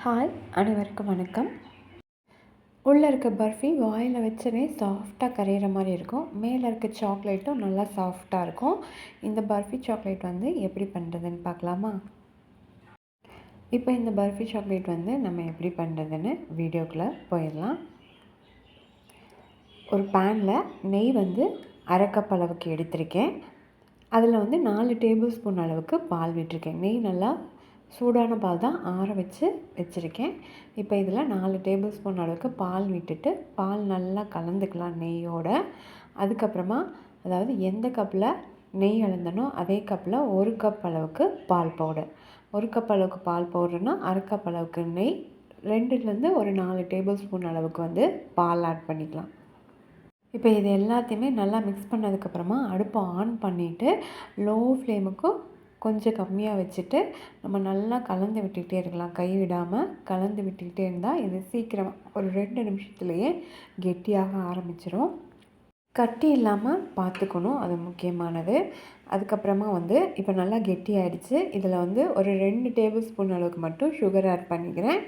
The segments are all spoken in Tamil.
ஹாய், அனைவருக்கும் வணக்கம். உள்ளே இருக்க பர்ஃபி வாயில் வச்சவே சாஃப்டாக கரையிற மாதிரி இருக்கும். மேலே இருக்க சாக்லேட்டும் நல்லா சாஃப்டாக இருக்கும். இந்த பர்ஃபி சாக்லேட் வந்து எப்படி பண்ணுறதுன்னு பார்க்கலாமா? இப்போ இந்த பர்ஃபி சாக்லேட் வந்து நம்ம எப்படி பண்ணுறதுன்னு வீடியோக்குள்ளே போயிடலாம். ஒரு பேனில் நெய் வந்து அரை கப் அளவுக்கு எடுத்திருக்கேன். அதில் வந்து 4 டேபிள் ஸ்பூன் அளவுக்கு பால் விட்டுருக்கேன். நெய் நல்லா சூடான பால் தான் ஆற வச்சுருக்கேன். இப்போ இதில் 4 டேபிள் ஸ்பூன் அளவுக்கு பால் விட்டுட்டு பால் நல்லா கலந்துக்கலாம் நெய்யோட. அதுக்கப்புறமா அதாவது எந்த கப்பில் நெய் அளந்தனோ அதே கப்பில் 1 கப் அளவுக்கு பால் பவுடர். 1 கப் அளவுக்கு பால் பவுடர்னா அரை கப் அளவுக்கு நெய், 2லேருந்து ஒரு 4 டேபிள் ஸ்பூன் அளவுக்கு வந்து பால் ஆட் பண்ணிக்கலாம். இப்போ இது எல்லாத்தையுமே நல்லா மிக்ஸ் பண்ணதுக்கப்புறமா அடுப்பை ஆன் பண்ணிவிட்டு லோ ஃப்ளேமுக்கும் கொஞ்சம் கம்மியாக வச்சுட்டு நம்ம நல்லா கலந்து விட்டுக்கிட்டே இருக்கலாம். கை விடாமல் கலந்து விட்டுக்கிட்டே இருந்தால் இது சீக்கிரம் ஒரு 2 நிமிஷத்துலேயே கெட்டியாக ஆரம்பிச்சிடும். கட்டி இல்லாமல் பார்த்துக்கணும், அது முக்கியமானது. அதுக்கப்புறமா வந்து இப்போ நல்லா கெட்டி ஆகிடுச்சு. இதில் வந்து ஒரு 2 டேபிள் ஸ்பூன் அளவுக்கு மட்டும் சுகர் ஆட் பண்ணிக்கிறேன்.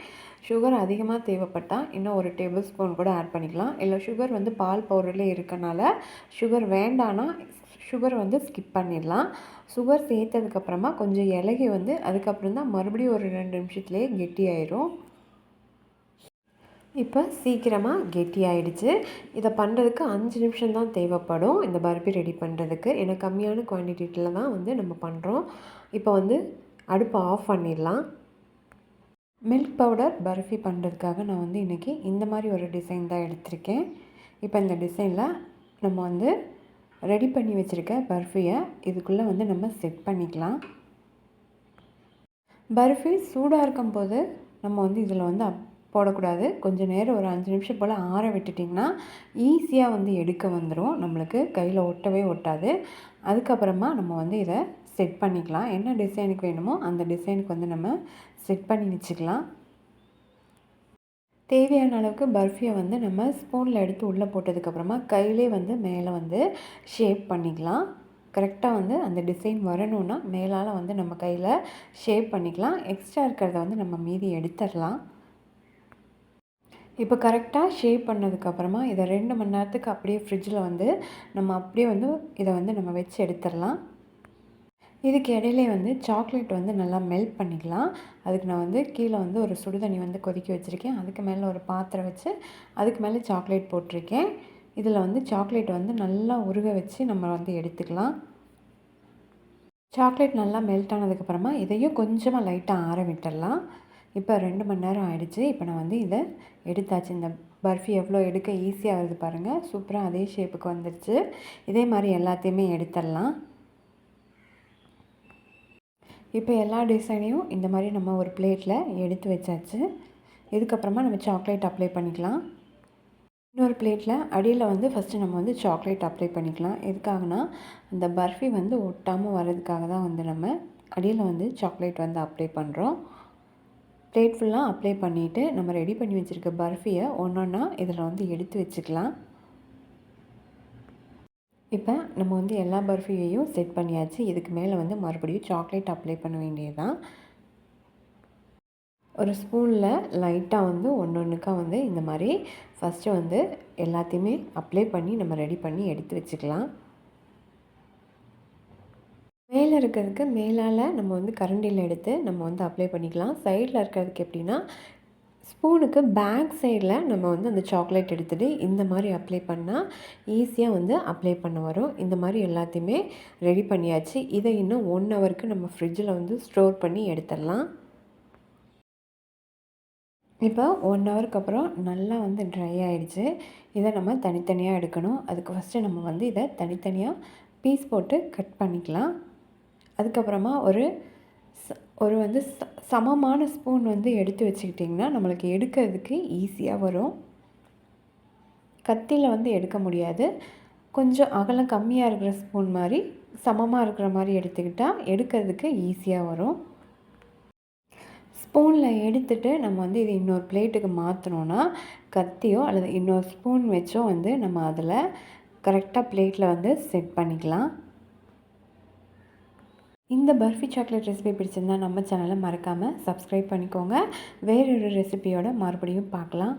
சுகர் அதிகமாக தேவைப்பட்டால் இன்னும் 1 டேபிள் ஸ்பூன் கூட ஆட் பண்ணிக்கலாம். இல்லை சுகர் வந்து பால் பவுடர்லேயே இருக்கனால சுகர் வேண்டான்னா சுகர் வந்து ஸ்கிப் பண்ணிடலாம். சுகர் சேர்த்ததுக்கப்புறமா கொஞ்சம் இலகி வந்து அதுக்கப்புறம் தான் மறுபடியும் ஒரு 2 நிமிஷத்துலேயே கெட்டி ஆயிடும். இப்போ சீக்கிரமாக கெட்டி ஆகிடுச்சு. இதை பண்ணுறதுக்கு 5 நிமிஷம் தான் தேவைப்படும் இந்த பர்ஃபி ரெடி பண்ணுறதுக்கு. ஏன்னா கம்மியான குவான்டிட்டியில் தான் வந்து நம்ம பண்ணுறோம். இப்போ வந்து அடுப்பை ஆஃப் பண்ணிடலாம். மில்க் பவுடர் பர்ஃபி பண்ணுறதுக்காக நான் வந்து இன்றைக்கி இந்த மாதிரி ஒரு டிசைன் தான் எடுத்திருக்கேன். இப்போ இந்த டிசைனில் நம்ம வந்து ரெடி பண்ணி வச்சுருக்க பர்ஃபியை இதுக்குள்ளே வந்து நம்ம செட் பண்ணிக்கலாம். பர்ஃபி சூடாக இருக்கும்போது நம்ம வந்து இதில் வந்து போடக்கூடாது. கொஞ்சம் நேரம் ஒரு 5 நிமிஷம் போல் ஆற விட்டுட்டிங்கன்னா ஈஸியாக வந்து எடுக்க வந்துடும். நம்மளுக்கு கையில் ஒட்டவே ஒட்டாது. அதுக்கப்புறமா நம்ம வந்து இதை செட் பண்ணிக்கலாம். என்ன டிசைனுக்கு வேணுமோ அந்த டிசைனுக்கு வந்து நம்ம செட் பண்ணி வச்சுக்கலாம். தேவையான அளவுக்கு பர்ஃபியை வந்து நம்ம ஸ்பூனில் எடுத்து உள்ளே போட்டதுக்கப்புறமா கையிலே வந்து மேலே வந்து ஷேப் பண்ணிக்கலாம். கரெக்டாக வந்து அந்த டிசைன் வரணுன்னா மேலால் வந்து நம்ம கையில் ஷேப் பண்ணிக்கலாம். எக்ஸ்ட்ரா இருக்கிறத வந்து நம்ம மீதி எடுத்துடலாம். இப்போ கரெக்டாக ஷேப் பண்ணதுக்கப்புறமா இதை 2 மணி நேரத்துக்கு அப்படியே ஃப்ரிட்ஜில் வந்து நம்ம அப்படியே வந்து இதை வந்து நம்ம வச்சு எடுத்துடலாம். இதுக்கு இடையிலே வந்து சாக்லேட் வந்து நல்லா மெல்ட் பண்ணிக்கலாம். அதுக்கு நான் வந்து கீழே வந்து ஒரு சுடு தண்ணி வந்து கொதிக்க வச்சுருக்கேன். அதுக்கு மேலே ஒரு பாத்திரம் வச்சு அதுக்கு மேலே சாக்லேட் போட்டிருக்கேன். இதில் வந்து சாக்லேட் வந்து நல்லா உருக வச்சு நம்ம வந்து எடுத்துக்கலாம். சாக்லேட் நல்லா மெல்ட் ஆனதுக்கப்புறமா இதையும் கொஞ்சமாக லைட்டாக ஆற விட்டுடலாம். இப்போ 2 மணி நேரம் ஆகிடுச்சு. இப்போ நான் வந்து இதை எடுத்தாச்சு. இந்த பர்ஃபி எவ்வளோ எடுக்க ஈஸியாக வருது பாருங்கள். சூப்பராக அதே ஷேப்புக்கு வந்துடுச்சு. இதே மாதிரி எல்லாத்தையுமே எடுத்துடலாம். இப்போ எல்லா டிசைனையும் இந்த மாதிரி நம்ம ஒரு பிளேட்டில் எடுத்து வச்சாச்சு. இதுக்கப்புறமா நம்ம சாக்லேட் அப்ளை பண்ணிக்கலாம். இன்னொரு பிளேட்டில் அடியில் வந்து ஃபஸ்ட்டு நம்ம வந்து சாக்லேட் அப்ளை பண்ணிக்கலாம். எதுக்காகனா அந்த பர்ஃபி வந்து ஒட்டாமல் வர்றதுக்காக தான் வந்து நம்ம அடியில் வந்து சாக்லேட் வந்து அப்ளை பண்ணுறோம். பிளேட் ஃபுல்லாக அப்ளை பண்ணிவிட்டு நம்ம ரெடி பண்ணி வச்சுருக்க பர்ஃபியை ஒன்றா இதில் வந்து எடுத்து வச்சுக்கலாம். இப்போ நம்ம வந்து எல்லா பர்ஃபியையும் செட் பண்ணியாச்சு. இதுக்கு மேலே வந்து மறுபடியும் சாக்லேட் அப்ளை பண்ண வேண்டியது தான். ஒரு ஸ்பூனில் லைட்டாக வந்து ஒன்றுக்கா வந்து இந்த மாதிரி ஃபஸ்ட்டு வந்து எல்லாத்தையுமே அப்ளை பண்ணி நம்ம ரெடி பண்ணி எடுத்து வச்சுக்கலாம். மேலே இருக்கிறதுக்கு மேலால் நம்ம வந்து கரண்டியில் எடுத்து நம்ம வந்து அப்ளை பண்ணிக்கலாம். சைடில் இருக்கிறதுக்கு எப்படின்னா ஸ்பூனுக்கு பேக் சைடில் நம்ம வந்து அந்த சாக்லேட் எடுத்துகிட்டு இந்த மாதிரி அப்ளை பண்ணால் ஈஸியாக வந்து அப்ளை பண்ண வரும். இந்த மாதிரி எல்லாத்தையுமே ரெடி பண்ணியாச்சு. இதை இன்னும் 1 ஹவருக்கு நம்ம ஃப்ரிட்ஜில் வந்து ஸ்டோர் பண்ணி எடுத்துடலாம். இப்போ 1 ஹவருக்கு அப்புறம் நல்லா வந்து ட்ரை ஆகிடுச்சு. இதை நம்ம தனித்தனியாக எடுக்கணும். அதுக்கு ஃபஸ்ட்டு நம்ம வந்து இதை தனித்தனியாக பீஸ் போட்டு கட் பண்ணிக்கலாம். அதுக்கப்புறமா ஒரு வந்து சமமான ஸ்பூன் வந்து எடுத்து வச்சுக்கிட்டிங்கன்னா நம்மளுக்கு எடுக்கிறதுக்கு ஈஸியாக வரும். கத்தியில் வந்து எடுக்க முடியாது. கொஞ்சம் அகலம் கம்மியாக இருக்கிற ஸ்பூன் மாதிரி சமமாக இருக்கிற மாதிரி எடுத்துக்கிட்டால் எடுக்கிறதுக்கு ஈஸியாக வரும். ஸ்பூனில் எடுத்துகிட்டு நம்ம வந்து இது இன்னொரு பிளேட்டுக்கு மாற்றினோன்னா கத்தியோ அல்லது இன்னொரு ஸ்பூன் வச்சோ வந்து நம்ம அதில் கரெக்டாக பிளேட்டில் வந்து செட் பண்ணிக்கலாம். இந்த பர்ஃபி சாக்லேட் ரெசிபி பிடிச்சிருந்தா நம்ம சேனலை மறக்காமல் சப்ஸ்கிரைப் பண்ணிக்கோங்க. வேறொரு ரெசிபியோட மறுபடியும் பார்க்கலாம்.